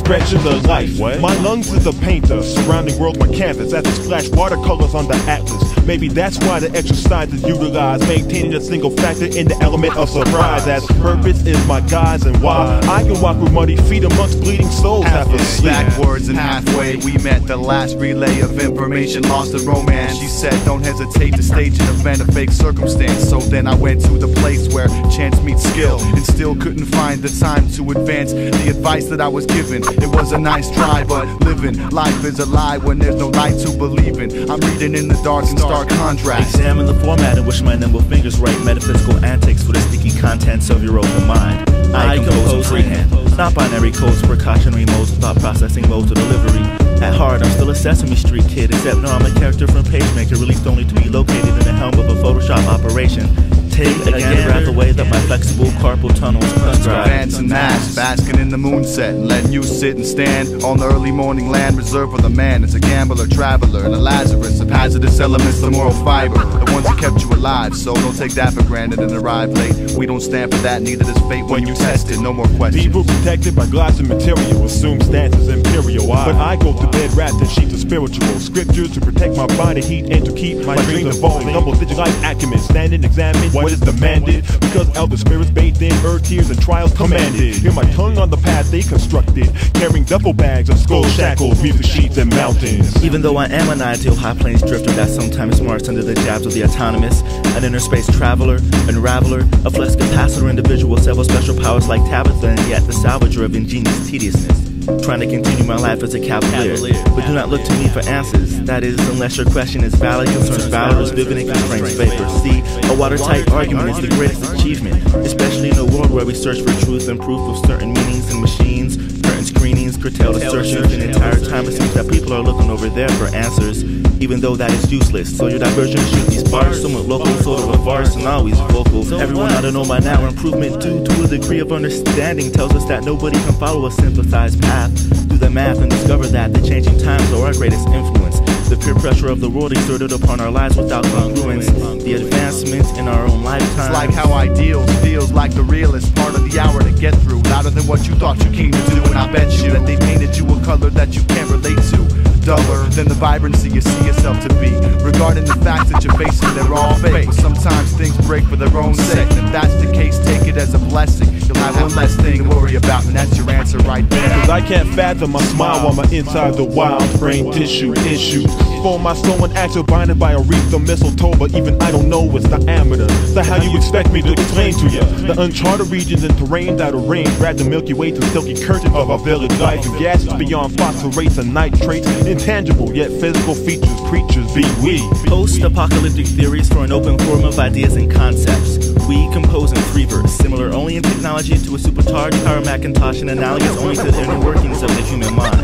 expressions of life. My lungs is a painter, surrounding world my canvas as I splash watercolors on the atlas. Maybe that's why the exercise is utilized, maintaining a single factor in the element of surprise. As purpose is my guise and why I can walk with muddy feet amongst bleeding souls half asleep. Backwards and halfway we met, the last relay of information lost in romance. She said don't hesitate to stage an event, a fake circumstance. So then I went to the place where chance meets skill, and still couldn't find the time to advance the advice that I was given. It was a nice try, but living life is a lie when there's no light to believe in. I'm reading in the dark and stark contrast. Examine the format in which my nimble fingers write metaphysical antics for the sticky contents of your open mind. I compose freehand, not binary codes, precautionary modes, thought processing modes of delivery. At heart, I'm still a Sesame Street kid, except now I'm a character from PageMaker, released only to be located in the helm of a Photoshop operation. Take again, grab the way that my flexible carpal tunnels prescribe. Advance and mass, basking in the moonset, and letting you sit and stand on the early morning land reserved for the man. It's a gambler, traveler, and a Lazarus of hazardous elements, the moral fiber, the ones that kept you alive. So don't take that for granted and arrive late. We don't stand for that, neither does fate when you test it. No more questions. People protected by glass and material assume stances imperial. But I go to bed wrapped in sheets of spiritual scriptures to protect my body heat and to keep my dreams evolving. Double-digit life acumen, stand and examine what is demanded, because elder spirits bathed in earth tears and trials commanded. Hear my tongue on the path they constructed, carrying duffel bags of skull shackles, music sheets and mountains. Even though I am an ideal high plains drifter that sometimes marks under the jabs of the autonomous, an inner space traveler, unraveler, a flex capacitor individual, several special powers like Tabitha, and yet the salvager of ingenious tediousness. Trying to continue my life as a cavalier, but do not look to me for answers. That is, unless your question is valid, concerns valorous, vivid, and constrains vapor. See, a watertight argument is the greatest achievement, especially in a world where we search for truth and proof of certain meanings in machines, curtain screenings, curtailed assertions. The entire time it seems that people are looking over there for answers, even though that is useless. So your diversion shoot these bars, somewhat local, sort of a farce, and always vocal. Everyone ought to know by now improvement due to a degree of understanding tells us that nobody can follow a synthesized path. Do the math and discover that the changing times are our greatest influence. The peer pressure of the world exerted upon our lives without congruence. The advancements in our own lifetime. It's like how ideals feels like the realest part of the hour to get through. Louder than what you thought you came to do, and I bet you that they painted you a color that you can't relate to. Duller than the vibrancy you see yourself to be. Regarding the facts that you're facing, they're all fake, but sometimes things break for their own sake. And if that's the case, take it as a blessing. You'll have one less thing to worry about, and that's your answer right there. Cause I can't fathom my smile while my inside the wild brain tissue issues. For my soul and acts are binded by a wreath of mistletoe, but even I don't know its diameter. So how you expect me to explain to you the uncharted regions and terrain that arrange, wrap the Milky Way to silky curtain of our village life, and gases beyond phosphorates and nitrates, intangible yet physical features, creatures be we. Post-apocalyptic theories for an open forum of ideas and concepts. We compose in free verse, similar only in technology to a supercharged power Macintosh, and analogous only to the inner workings of the human mind.